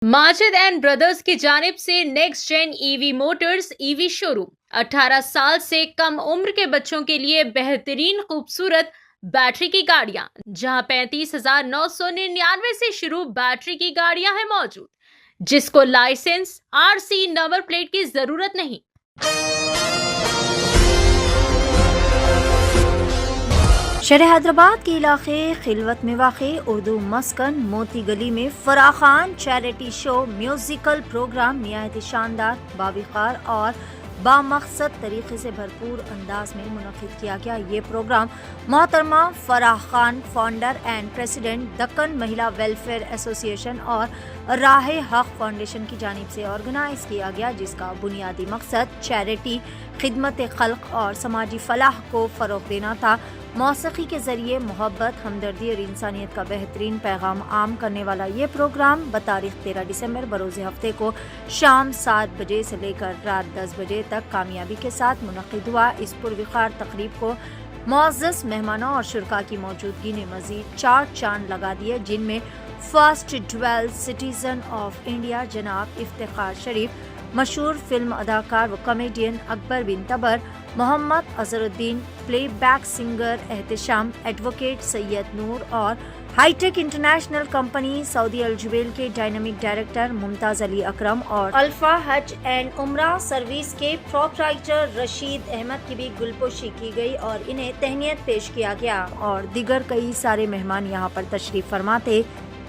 Majid and brothers की जानिब से next gen EV motors EV showroom 18 साल से कम उम्र के बच्चों के लिए बेहतरीन खूबसूरत बैटरी की गाड़ियां, जहां 35,999 से शुरू बैटरी की गाड़ियां हैं मौजूद, जिसको लाइसेंस आरसी नंबर प्लेट की जरूरत नहीं। शहर हैदराबाद के इलाके खिलवत में वाक़े उर्दू मस्कन मोती गली में Farah Khan charity show musical program निहायत शानदार, बावक़ार और बामकसद तरीके से भरपूर अंदाज में मुनक़िद किया गया। ये प्रोग्राम मोहतरमा Farah Khan, founder and president Deccan महिला वेलफेयर एसोसिएशन और राह हक फाउंडेशन की जानिब से ऑर्गेनाइज किया गया, जिसका बुनियादी मकसद चैरिटी, खिदमत खल्क और समाजी फलाह को फ़रोग़ देना था। मौसीक़ी के ज़रिए मोहब्बत, हमदर्दी और इंसानियत का बेहतरीन पैगाम आम करने वाला ये प्रोग्राम बतारीख़ 13 दिसंबर बरोज़ हफ्ते को शाम 7 बजे से लेकर रात 10 बजे तक कामयाबी के साथ मुनक़िद हुआ। इस पुरवक़ार तक़रीब को मुअज़्ज़ज़ मेहमानों और शुरका की मौजूदगी ने मज़ीद 4 चांद लगा दिए, जिनमें first dwell citizen of India जनाब इफ्तिखार शरीफ, मशहूर फिल्म अदाकार व comedian Akbar bin Tabar, Mohammed Azharuddin, playback singer Ehtisham, advocate Syed Noor और high tech international company Saudi Al Jubail के डायनामिक डायरेक्टर मुमताज़ अली अकरम और अल्फा हज एंड उम्रा सर्विस के प्रोप्राइटर रशीद अहमद की भी गुलपोशी की गई और इन्हें तहनीत पेश किया गया और दीगर कई सारे मेहमान यहाँ पर तशरीफ फरमा थे।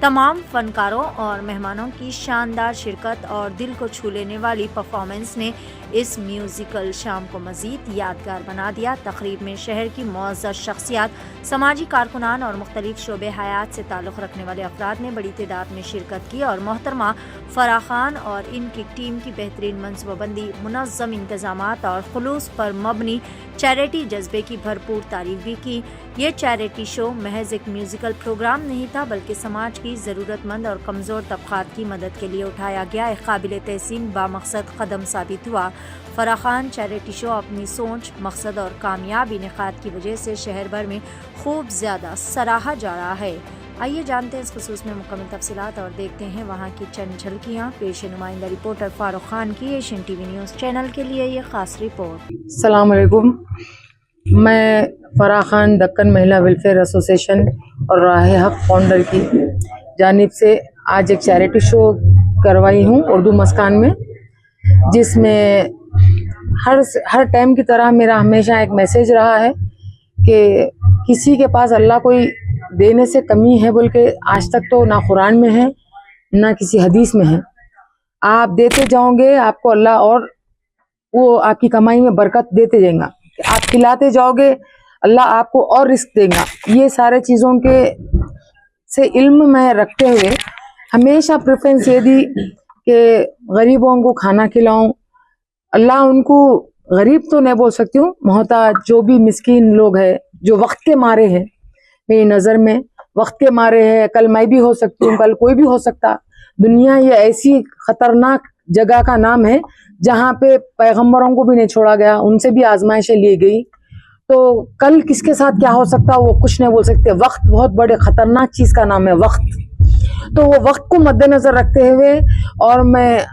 तमाम फनकारों और मेहमानों की शानदार शिरकत और दिल को छू लेने वाली परफॉर्मेंस ने इस म्यूज़िकल शाम को मज़ीद यादगार बना दिया। तक़रीब में शहर की मुअज़्ज़ज़ शख्सियात, समाजी कारकुनान और मुख्तलिफ शोबे हयात से ताल्लुक़ रखने वाले अफराद ने बड़ी तादाद में शिरकत की और मोहतरमा फराह खान और इनकी टीम की बेहतरीन मनसूबाबंदी, मुनज़्ज़म इंतज़ामात और खुलूस पर मबनी चैरिटी जज्बे की भरपूर तारीफ भी की। ये चैरिटी शो महज एक म्यूज़िकल प्रोग्राम नहीं था, बल्कि समाज की ज़रूरतमंद और कमज़ोर तबक़ात की मदद के लिए उठाया गया एक काबिल तहसीन बामकसद कदम साबित हुआ। फराह खान चैरिटी शो अपनी सोच, मकसद और कामयाब इनेक़ाद की वजह से शहर भर में खूब ज़्यादा सराहा जा रहा है। आइए जानते हैं इस खुसूस में मुकम्मल तफसीलात और देखते हैं वहाँ की चंद झलकियाँ। पेश नुमाइंदा रिपोर्टर फारूक खान की एशियन टीवी न्यूज़ चैनल के लिए ये खास रिपोर्ट। अस्सलाम वालेकुम, मैं फराह खान दक्कन महिला वेलफेयर एसोसिएशन और राह हक फाउंडर की जानिब से आज एक चैरिटी शो करवाई हूँ उर्दू मस्कान में, जिसमें हर टाइम की तरह मेरा हमेशा एक मैसेज रहा है कि किसी के पास अल्लाह कोई देने से कमी है बोल के आज तक तो ना कुरान में है ना किसी हदीस में है। आप देते जाओगे आपको अल्लाह और वो आपकी कमाई में बरकत देते जाएगा। आप खिलाते जाओगे अल्लाह आपको और रिस्क देगा। ये सारे चीज़ों के से इल्म में रखते हुए हमेशा प्रेफरेंस ये दी कि गरीबों को खाना खिलाऊं। अल्लाह उनको गरीब तो नहीं बोल सकती हूँ, मोहताज जो भी मिस्कीन लोग हैं जो वक्त के मारे हैं, मेरी नज़र में वक्त के मारे हैं। कल मैं भी हो सकती हूँ, कल कोई भी हो सकता। दुनिया ये ऐसी खतरनाक जगह का नाम है जहाँ पे पैगंबरों को भी नहीं छोड़ा गया, उनसे भी आजमाइशें ली गई। तो कल किसके साथ क्या हो सकता वो कुछ नहीं बोल सकते। वक्त बहुत बड़े खतरनाक चीज़ का नाम है वक्त। तो वो वक्त को मद्देनज़र रखते हुए और मैं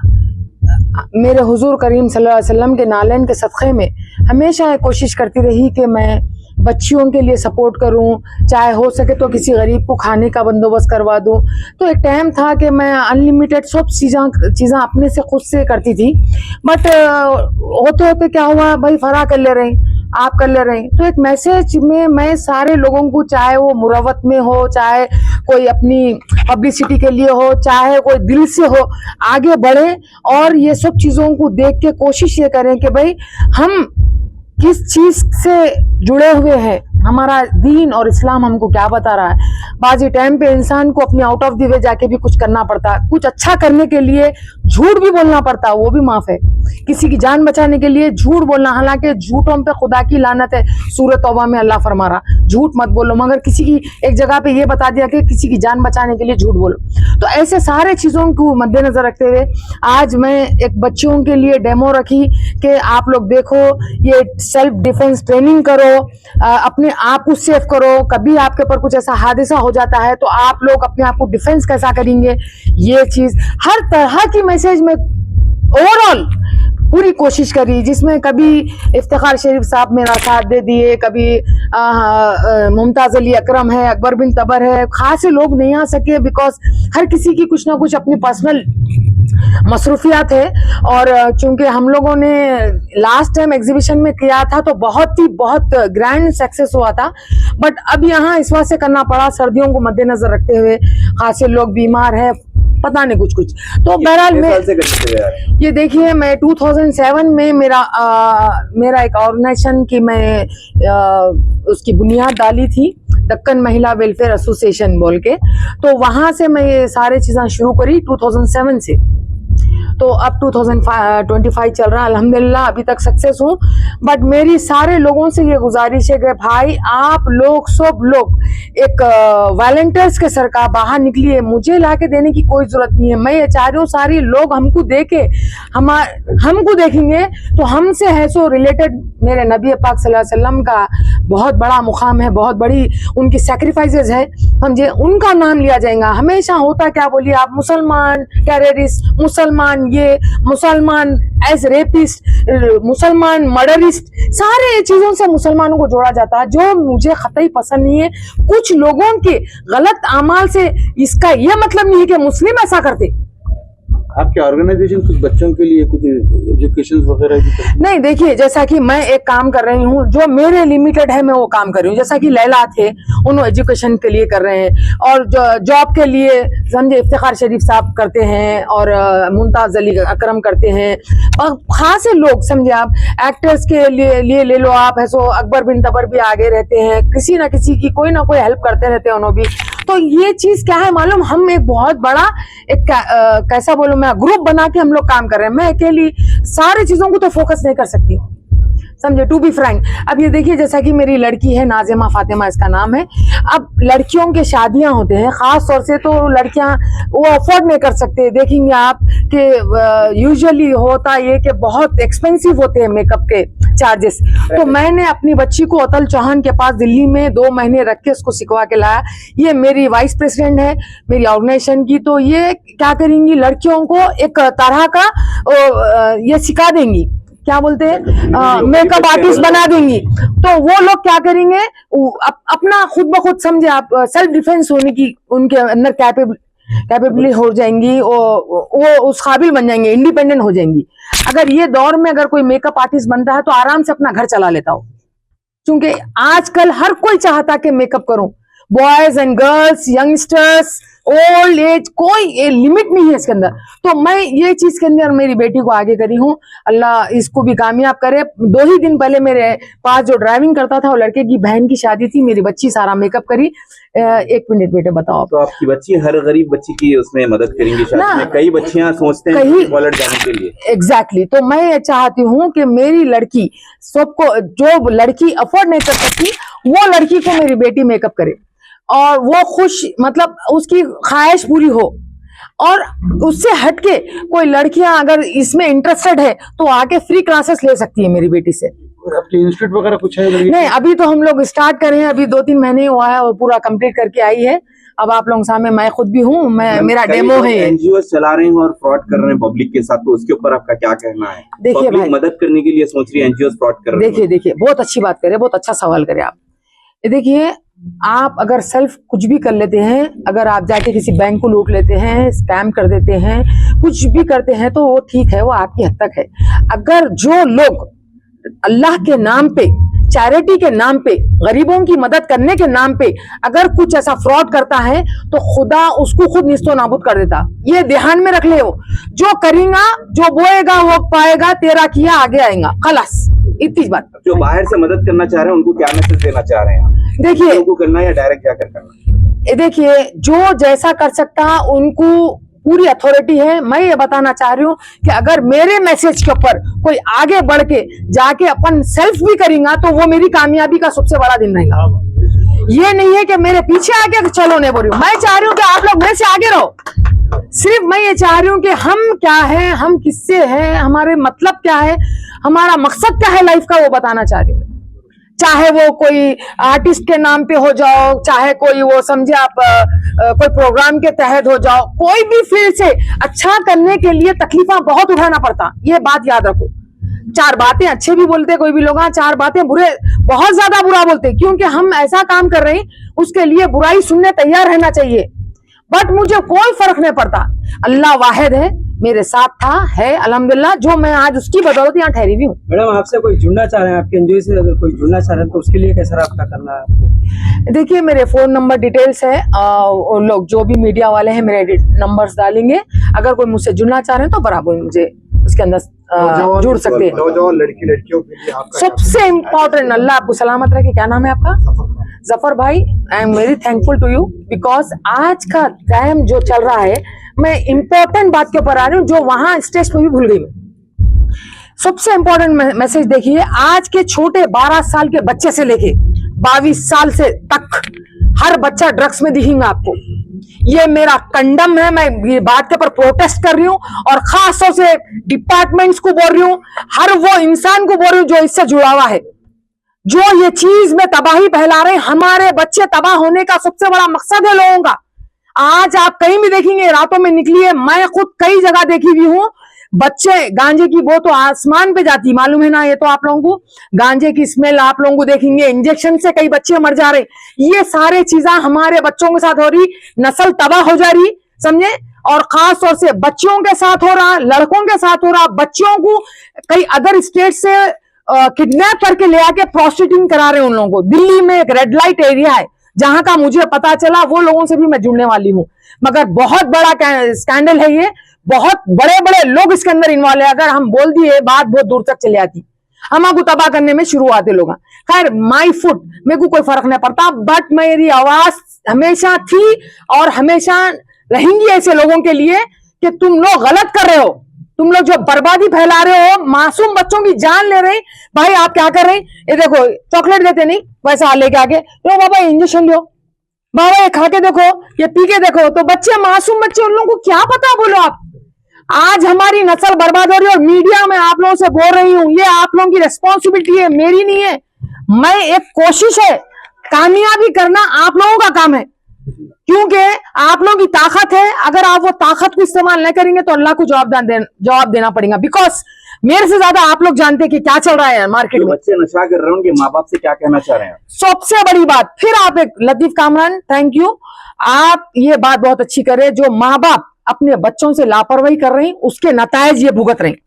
मेरे हुजूर करीम सल्लल्लाहु अलैहि वसल्लम के नालेन के सदक़े में हमेशा कोशिश करती रही कि मैं बच्चियों के लिए सपोर्ट करूं, चाहे हो सके तो किसी गरीब को खाने का बंदोबस्त करवा दूं। तो एक टाइम था कि मैं अनलिमिटेड सब चीज़ें अपने से खुद से करती थी, बट होते होते क्या हुआ, भाई फराह कर ले रहे, आप कर ले रहे हैं। तो एक मैसेज में मैं सारे लोगों को, चाहे वो मुरवत में हो, चाहे कोई अपनी पब्लिसिटी के लिए हो, चाहे कोई दिल से हो, आगे बढ़े और ये सब चीज़ों को देख के कोशिश ये करें कि भाई हम किस चीज़ से जुड़े हुए हैं, हमारा दीन और इस्लाम हमको क्या बता रहा है। बाजी टाइम पे इंसान को अपनी आउट ऑफ द वे जाके भी कुछ करना पड़ता है। कुछ अच्छा करने के लिए झूठ भी बोलना पड़ता, वो भी माफ है। किसी की जान बचाने के लिए झूठ बोलना, हालांकि झूठों पे खुदा की लानत है, सूरह तौबा में अल्लाह फरमा रहा झूठ मत बोलो, मगर किसी की एक जगह पे ये बता दिया कि किसी की जान बचाने के लिए झूठ बोलो। तो ऐसे सारे चीजों को मद्देनजर रखते हुए आज मैं एक बच्चों के लिए डेमो रखी कि आप लोग देखो, ये सेल्फ डिफेंस ट्रेनिंग करो, अपने आप को सेफ करो, कभी आपके ऊपर कुछ ऐसा हादसा हो जाता है तो आप लोग अपने आप को डिफेंस कैसा करेंगे। ये चीज हर तरह की मैसेज में ओवरऑल पूरी कोशिश करी, जिसमें कभी इफ्तिखार शरीफ साहब मेरा साथ दे दिए, कभी मुमताज अली अकरम है, अकबर बिन तबर है, खासे लोग नहीं आ सके बिकॉज हर किसी की कुछ ना कुछ अपनी पर्सनल मसरूफियात है। और चूंकि हम लोगों ने लास्ट टाइम एग्जीबिशन में किया था तो बहुत ग्रैंड सक्सेस हुआ था, बट अब यहाँ इस वजह से करना पड़ा सर्दियों को मद्देनजर रखते हुए, खासे लोग बीमार है, पता नहीं कुछ तो बहरहाल में ये देखिए मैं 2007 में मेरा एक ऑर्गेनाइजेशन की मैं उसकी बुनियाद डाली थी, दक्कन महिला वेलफेयर एसोसिएशन बोल के, तो वहां से मैं ये सारे चीजें शुरू करी 2007 से। तो अब 2025 चल रहा है, अल्हम्दुलिल्लाह अभी तक सक्सेस हूँ। बट मेरी सारे लोगों से ये गुजारिश है कि भाई आप लोग सब लोग एक वॉलंटियर्स के सरकार बाहर निकलिए, मुझे लाके देने की कोई जरूरत नहीं है। मैं ये चाह रही हूँ सारे लोग हमको देखे, हमको देखेंगे तो हमसे है सो रिलेटेड मेरे नबी पाक सल्लल्लाहु अलैहि वसल्लम का बहुत बड़ा मुकाम है, बहुत बड़ी उनकी सैक्रिफाइसेस है, समझे, उनका नाम लिया जाएगा। हमेशा होता क्या बोलिए आप, मुसलमान टेररिस्ट, मुसलमान ये, मुसलमान एज रेपिस्ट, मुसलमान मर्डरिस्ट, सारे चीजों से मुसलमानों को जोड़ा जाता है, जो मुझे कतई पसंद नहीं है। कुछ लोगों के गलत अमाल से इसका यह मतलब नहीं है कि मुस्लिम ऐसा करते। आपके ऑर्गेनाइजेशन कुछ बच्चों के लिए कुछ एजुकेशन वगैरह भी नहीं, देखिए जैसा कि मैं एक काम कर रही हूँ जो मेरे लिमिटेड है, मैं वो काम कर रही हूँ। जैसा कि लैला थे, उन्होंने एजुकेशन के लिए कर रहे हैं, और जॉब के लिए समझे इफ्तिखार शरीफ साहब करते हैं, और मुमताज अली अकरम करते हैं, और खासे लोग समझे आप एक्टर्स के लिए ले लो आप, है सो अकबर बिन तबर भी आगे रहते हैं, किसी ना किसी की कोई ना कोई हेल्प करते रहते हैं उन्होंने भी। तो ये चीज क्या है मालूम, हम एक बहुत बड़ा एक कैसा बोलूं मैं, ग्रुप बना के हम लोग काम कर रहे हैं। मैं अकेली सारी चीजों को तो फोकस नहीं कर सकती, समझे, टू बी फ्रैंक। अब ये देखिए जैसा कि मेरी लड़की है नाजिमा फातिमा इसका नाम है। अब लड़कियों के शादियां होते हैं, खास तौर से तो लड़कियां वो अफोर्ड नहीं कर सकते। देखेंगे आप कि यूजुअली होता ये कि बहुत एक्सपेंसिव होते हैं मेकअप के चार्जेस। तो मैंने अपनी बच्ची को अतल चौहान के पास दिल्ली में 2 महीने रख के उसको सिखवा के लाया। ये मेरी वाइस प्रेसिडेंट है मेरी ऑर्गेनाइजेशन की, तो ये क्या करेंगी, लड़कियों को एक तरह का ये सिखा देंगी, क्या बोलते हैं, मेकअप आर्टिस्ट बना देंगी। तो वो लोग क्या करेंगे, अपना खुद ब खुद समझे आप सेल्फ डिफेंस होने की उनके अंदर कैपेबिलिटी हो जाएंगी, वो उस काबिल बन जाएंगे, इंडिपेंडेंट हो जाएंगी। अगर ये दौर में अगर कोई मेकअप आर्टिस्ट बनता है तो आराम से अपना घर चला लेता हो, क्योंकि आजकल हर कोई चाहता कि मेकअप करूं, boys and girls, youngsters, old age, कोई लिमिट नहीं है इसके अंदर। तो मैं ये चीज के अंदर मेरी बेटी को आगे करी हूँ, अल्लाह इसको भी कामयाब करे। 2 ही दिन पहले मेरे पास जो ड्राइविंग करता था वो लड़के की बहन की शादी थी, मेरी बच्ची सारा मेकअप करी। 1 मिनट बेटे बताओ। तो आपकी बच्ची हर गरीब बच्ची की उसमें मदद करेंगी शादी में? कई बच्चियां सोचते हैं कहीं कॉलेज जाने के लिए। एग्जैक्टली, तो मैं ये चाहती हूँ कि मेरी लड़की सबको, जो लड़की अफोर्ड नहीं कर सकती वो लड़की को मेरी बेटी मेकअप करे, और वो खुश, मतलब उसकी ख्वाहिश पूरी हो। और उससे हटके कोई लड़कियां अगर इसमें इंटरेस्टेड है तो आके फ्री क्लासेस ले सकती है मेरी बेटी से। और आपके इंस्टीट्यूट वगैरह कुछ है? नहीं, अभी तो हम लोग स्टार्ट कर रहे हैं, अभी 2-3 महीने हुआ है और पूरा कंप्लीट करके आई है। अब आप लोगों सामने मैं खुद भी हूँ, मेरा डेमो है। एनजीओ चला रहे हैं और फ्रॉड कर रहे हैं पब्लिक के साथ, तो उसके ऊपर आपका क्या कहना है? देखिए पब्लिक मदद करने के लिए सोच रही है, एनजीओ फ्रॉड कर रहे हैं। देखिए बहुत अच्छी बात करे, बहुत अच्छा सवाल करे आप। देखिए आप अगर सेल्फ कुछ भी कर लेते हैं, अगर आप जाके किसी बैंक को लूट लेते हैं, स्कैम कर देते हैं, कुछ भी करते हैं तो वो ठीक है, वो आपकी हद तक है। अगर जो लोग अल्लाह के नाम पे, चैरिटी के नाम पे, गरीबों की मदद करने के नाम पे अगर कुछ ऐसा फ्रॉड करता है तो खुदा उसको खुद निस्तो नाबूद कर देता। ये ध्यान में रख ले, हो जो करेगा, जो बोएगा वो पाएगा, तेरा किया आगे आएगा, खलास, इतनी बात। जो बाहर से मदद करना चाह रहे हैं उनको क्या मैसेज देना चाह रहे हैं? देखिए उनको करना या डायरेक्ट जाकर करना? देखिए जो जैसा कर सकता उनको पूरी अथॉरिटी है। मैं ये बताना चाह रही हूँ कि अगर मेरे मैसेज के ऊपर कोई आगे बढ़ के जाके अपन सेल्फ भी करेगा तो वो मेरी कामयाबी का सबसे बड़ा दिन रहेगा। ये नहीं है कि मेरे पीछे आगे चलो नहीं बोल रही हूँ, मैं चाह रही हूँ कि आप लोग मेरे से आगे रहो। सिर्फ मैं ये चाह रही हूँ कि हम क्या है, हम किससे हैं, हमारे मतलब क्या है, हमारा मकसद क्या है लाइफ का, वो बताना चाह रही हूँ। चाहे वो कोई आर्टिस्ट के नाम पे हो जाओ, चाहे कोई वो समझे आप कोई प्रोग्राम के तहत हो जाओ, कोई भी फील्ड से अच्छा करने के लिए तकलीफा बहुत उठाना पड़ता, ये बात याद रखो। चार बातें अच्छे भी बोलते कोई भी लोग, चार बातें बुरे बहुत ज्यादा बुरा बोलते, क्योंकि हम ऐसा काम कर रहे हैं उसके लिए बुराई सुनने तैयार रहना चाहिए। बट मुझे कोई फर्क नहीं पड़ता, अल्लाह वाहिद है, मेरे साथ था, है अल्हम्दुलिल्लाह, जो मैं आज उसकी बदौलत यहाँ ठहरी भी हूँ। मैडम आपसे कोई जुड़ना चाह रहे हैं, आपके एनजीओ से अगर कोई जुड़ना चाह रहे हैं तो उसके लिए कैसा रब्ता करना है आपको? देखिए मेरे फोन नंबर डिटेल्स है, लोग जो भी मीडिया वाले हैं मेरे नंबर्स डालेंगे, अगर कोई मुझसे जुड़ना चाह रहे हैं तो बराबर मुझे उसके अंदर जुड़ सकते हैं। नौजवान लड़कियों के लिए आपका सबसे इम्पोर्टेंट, अल्लाह आपको सलामत रखे, क्या नाम है आपका? जफर भाई, I am very thankful to you, because आज का टाइम जो चल रहा है, मैं इम्पोर्टेंट बात के ऊपर आ रही हूँ जो वहां स्टेज पे भी भूल गई मैं। सबसे इम्पोर्टेंट मैसेज देखिए, आज के छोटे 12 साल के बच्चे से लेके 22 साल से तक हर बच्चा ड्रग्स में दिखेगा आपको। ये मेरा कंडम है, मैं ये बात के ऊपर प्रोटेस्ट कर रही हूँ और खास तौर से डिपार्टमेंट्स को बोल रही हूँ, हर वो इंसान को बोल रही हूँ जो इससे जुड़ा हुआ है, जो ये चीज में तबाही फैला रहे हैं। हमारे बच्चे तबाह होने का सबसे बड़ा मकसद है लोगों का। आज आप कहीं भी देखेंगे, रातों में निकली है, मैं खुद कई जगह देखी हुई हूँ, बच्चे गांजे की वो तो आसमान पे जाती, मालूम है ना, ये तो आप लोगों को गांजे की स्मेल आप लोगों को देखेंगे, इंजेक्शन से कई बच्चे मर जा रहे, ये सारे चीजें हमारे बच्चों के साथ हो रही, नस्ल तबाह हो जा रही, समझे। और खास तौर से बच्चों के साथ हो रहा, लड़कों के साथ हो रहा, बच्चों को कई अदर स्टेट से किडनैप करके ले आके प्रोस्टिट्यूशन करा रहे हैं उन लोगों को। दिल्ली में एक रेड लाइट एरिया है जहां का मुझे पता चला, वो लोगों से भी मैं जुड़ने वाली हूँ, मगर बहुत बड़ा स्कैंडल है ये, बहुत बड़े बड़े लोग इसके अंदर इन्वॉल्व है। अगर हम बोल दिए बात बहुत दूर तक चली आती, हमको तबाह करने में शुरू आते लोग। खैर माई फुट, मेरे को कोई फर्क नहीं पड़ता, बट मेरी आवाज हमेशा थी और हमेशा रहेंगी ऐसे लोगों के लिए कि तुम लोग गलत कर रहे हो, तुम लोग जो बर्बादी फैला रहे हो, मासूम बच्चों की जान ले रहे हैं। भाई आप क्या कर रहे हैं, ये देखो चॉकलेट देते नहीं वैसा लेके आगे लो, बाबा इंजेक्शन लो, बाबा ये खा के देखो, ये पी के देखो, तो बच्चे मासूम बच्चे, उन लोगों को क्या पता, बोलो आप। आज हमारी नस्ल बर्बाद हो रही है और मीडिया में आप लोगों से बोल रही हूँ, ये आप लोगों की रिस्पॉन्सिबिलिटी है, मेरी नहीं है। मैं एक कोशिश है, कामयाबी करना आप लोगों का काम है, क्योंकि आप लोगों की ताकत है। अगर आप वो ताकत को इस्तेमाल नहीं करेंगे तो अल्लाह को जवाब देना पड़ेगा, बिकॉज मेरे से ज्यादा आप लोग जानते हैं कि क्या चल रहा है मार्केट में। बच्चे नशा कर रहे हैं, उनके माँ बाप से क्या कहना चाह रहे हैं? सबसे बड़ी बात, फिर आप एक लतीफ कामरान, थैंक यू, आप ये बात बहुत अच्छी करे, जो माँ बाप अपने बच्चों से लापरवाही कर रहे हैं उसके नतायज ये भुगत रहे हैं।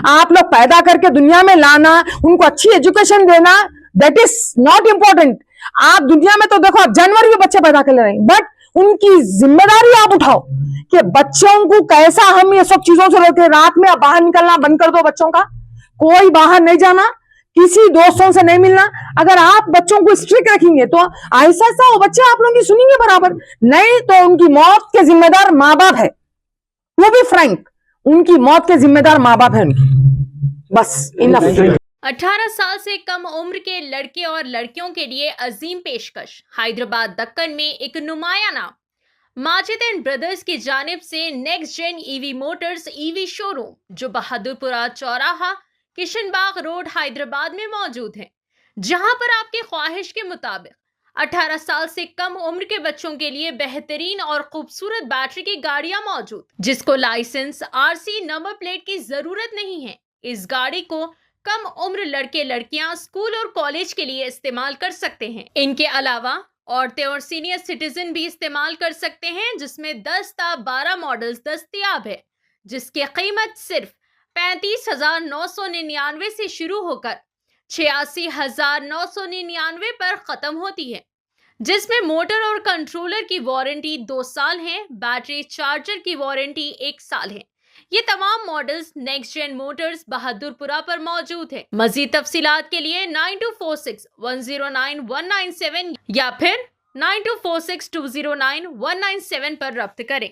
आप लोग पैदा करके दुनिया में लाना, उनको अच्छी एजुकेशन देना, दैट इज नॉट इम्पोर्टेंट। आप दुनिया में तो देखो, आप जानवर भी बच्चे पैदा कर ले रहे हैं, बट उनकी जिम्मेदारी आप उठाओ कि बच्चों को कैसा हम ये सब चीजों से रोके। रात में आप बाहर निकलना बंद कर दो बच्चों का, कोई बाहर नहीं जाना, किसी दोस्तों से नहीं मिलना। अगर आप बच्चों को स्ट्रिक्ट रखेंगे तो ऐसा ऐसा वो बच्चे आप लोगों की सुनेंगे बराबर, नहीं तो उनकी मौत के जिम्मेदार माँ बाप है, वो भी फ्रैंक, उनकी मौत के जिम्मेदार माँ बाप है उनकी, बस इनफ। 18 साल से कम उम्र के लड़के और लड़कियों के लिए अजीम पेशकश। हैदराबाद दक्कन में एक नुमाया नाम माजिद एंड ब्रदर्स की जानिब से next gen EV motors EV showroom, जो बहादुरपुरा चौराहा किशनबाग रोड हैदराबाद में मौजूद है, जहां पर आपकी ख्वाहिश के मुताबिक 18 साल से कम उम्र के बच्चों के लिए बेहतरीन और खूबसूरत बैटरी की गाड़ियां मौजूद, जिसको लाइसेंस आरसी नंबर प्लेट की जरूरत नहीं है। इस गाड़ी को कम उम्र लड़के लड़कियां स्कूल और कॉलेज के लिए इस्तेमाल कर सकते हैं। इनके अलावा औरतें और सीनियर सिटीजन भी इस्तेमाल कर सकते हैं, जिसमें 10 ता 12 मॉडल्स दस्तयाब है, जिसकी कीमत सिर्फ 35,999 से शुरू होकर 86,999 पर खत्म होती है, जिसमें मोटर और कंट्रोलर की वारंटी 2 साल है, बैटरी चार्जर की वारंटी 1 साल है। ये तमाम models next gen motors Bahadurpura पर मौजूद है। मजीद तफसीलात के लिए 9246109197 या फिर 9246209197 पर रब्त करें।